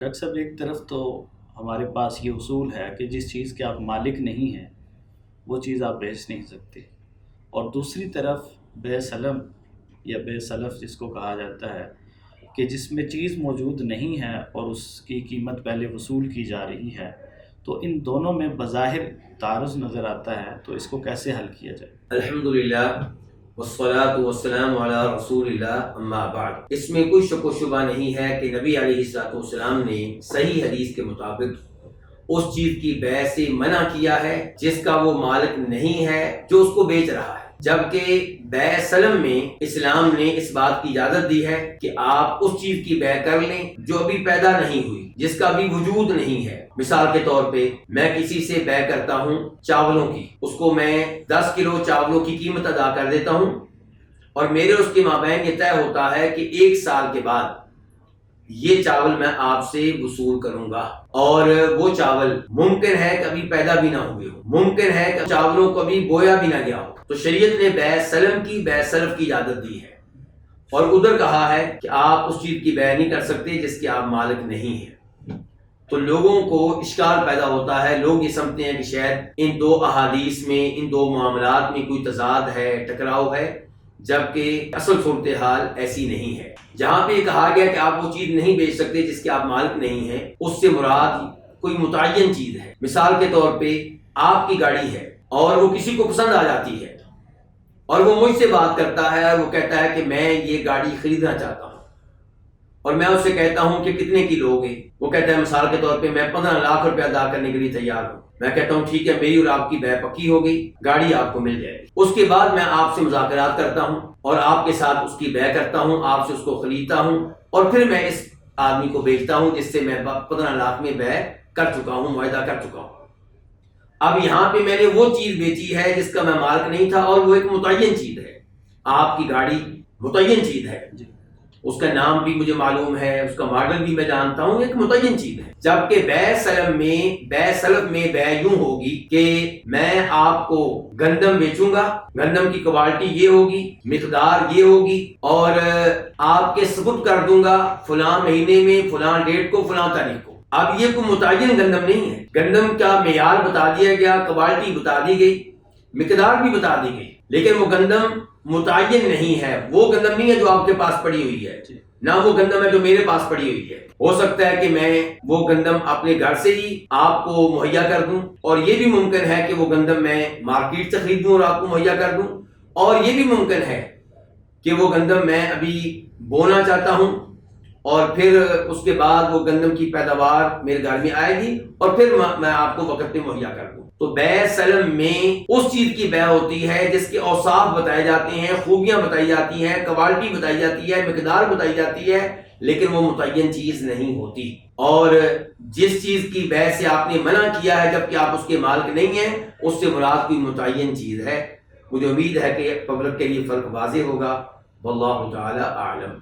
Doctor صاحب، ایک طرف تو ہمارے پاس یہ اصول ہے کہ جس چیز کے آپ مالک نہیں ہیں وہ چیز آپ بیچ نہیں سکتے، اور دوسری طرف بے سلم یا بے سلف جس کو کہا جاتا ہے کہ جس میں چیز موجود نہیں ہے اور اس کی قیمت پہلے وصول کی جا رہی ہے، تو ان دونوں میں بظاہر تعارض نظر آتا ہے، تو اس کو کیسے حل کیا جائے؟ الحمدللہ والصلاة والسلام علی رسول اللہ اما بعد۔ اس میں کوئی شک و شبہ نہیں ہے کہ نبی علیہ الصلوۃ والسلام نے صحیح حدیث کے مطابق اس چیز کی بیع سے منع کیا ہے جس کا وہ مالک نہیں ہے، جو اس کو بیچ رہا ہے، جبکہ بیع سلم میں اسلام نے اس بات کی اجازت دی ہے کہ آپ اس چیز کی بیع کر لیں جو ابھی پیدا نہیں ہوئی، جس کا بھی وجود نہیں ہے۔ مثال کے طور پہ میں کسی سے بیع کرتا ہوں چاولوں کی، اس کو میں 10 کلو چاولوں کی قیمت ادا کر دیتا ہوں، اور میرے اس کے مابین یہ طے ہوتا ہے کہ 1 سال کے بعد یہ چاول میں آپ سے وصول کروں گا، اور وہ چاول ممکن ہے کبھی پیدا بھی نہ ہوئے ہو، ممکن ہے کہ چاولوں کو بھی بویا بھی نہ گیا ہو، تو شریعت نے بیع سلم کی، بیع سلف کی اجازت دی ہے، اور ادھر کہا ہے کہ آپ اس چیز کی بیع نہیں کر سکتے جس کے آپ مالک نہیں ہیں۔ تو لوگوں کو اشکال پیدا ہوتا ہے، لوگ یہ سمجھتے ہیں کہ شاید ان دو احادیث میں، ان دو معاملات میں کوئی تضاد ہے، ٹکراؤ ہے، جبکہ اصل صورتحال ایسی نہیں ہے۔ جہاں پہ یہ کہا گیا کہ آپ وہ چیز نہیں بیچ سکتے جس کے آپ مالک نہیں ہیں، اس سے مراد کوئی متعین چیز ہے۔ مثال کے طور پہ آپ کی گاڑی ہے اور وہ کسی کو پسند آ جاتی ہے، اور وہ مجھ سے بات کرتا ہے اور وہ کہتا ہے کہ میں یہ گاڑی خریدنا چاہتا ہوں، اور میں اس سے کہتا ہوں کہ کتنے کی لوگے؟ وہ کہتا ہے مثال کے طور پہ میں 15 لاکھ روپے ادا کرنے کے لیے تیار ہوں۔ میں کہتا ہوں ٹھیک ہے، میری اور آپ کی بیع پکی ہو گئی، گاڑی آپ کو مل جائے گی۔ اس کے بعد میں آپ سے مذاکرات کرتا ہوں اور آپ کے ساتھ اس کی بیع کرتا ہوں، آپ سے اس کو خریدتا ہوں، اور پھر میں اس آدمی کو بیچتا ہوں جس سے میں 15 لاکھ میں بیع کر چکا ہوں، معاہدہ کر چکا ہوں۔ اب یہاں پہ میں نے وہ چیز بیچی ہے جس کا میں مالک نہیں تھا، اور وہ ایک متعین چیز ہے۔ آپ کی گاڑی متعین چیز ہے، اس کا نام بھی مجھے معلوم ہے، اس کا ماڈل بھی میں جانتا ہوں، ایک متعین چیز ہے۔ جبکہ بیع سلف میں بیع یوں ہوگی کہ میں آپ کو گندم بیچوں گا، گندم کی کوالٹی یہ ہوگی، مقدار یہ ہوگی، اور آپ کے سپرد کر دوں گا فلاں مہینے میں، فلاں ڈیٹ کو، فلاں تاریخ کو۔ اب یہ کوئی متعین گندم نہیں ہے، گندم کا معیار بتا دیا گیا، کوالٹی بتا دی گئی، مقدار بھی بتا دی گئی، لیکن وہ گندم متعین نہیں ہے، وہ گندم نہیں ہے جو آپ کے پاس پڑی ہوئی ہے، نہ وہ گندم ہے جو میرے پاس پڑی ہوئی ہے۔ ہو سکتا ہے کہ میں وہ گندم اپنے گھر سے ہی آپ کو مہیا کر دوں، اور یہ بھی ممکن ہے کہ وہ گندم میں مارکیٹ سے خریدوں اور آپ کو مہیا کر دوں، اور یہ بھی ممکن ہے کہ وہ گندم میں ابھی بونا چاہتا ہوں، اور پھر اس کے بعد وہ گندم کی پیداوار میرے گھر میں آئے گی، اور پھر میں آپ کو وقت پہ مہیا کر دوں۔ تو بیع سلم میں اس چیز کی بیع ہوتی ہے جس کے اوصاف بتائے جاتے ہیں، خوبیاں بتائی جاتی ہیں، کوالٹی بتائی جاتی ہے، مقدار بتائی جاتی ہے، لیکن وہ متعین چیز نہیں ہوتی۔ اور جس چیز کی بیع سے آپ نے منع کیا ہے جبکہ آپ اس کے مالک نہیں ہیں، اس سے مراد کوئی متعین چیز ہے۔ مجھے امید ہے کہ پبلک کے لیے فرق واضح ہوگا۔ واللہ تعالی اعلم۔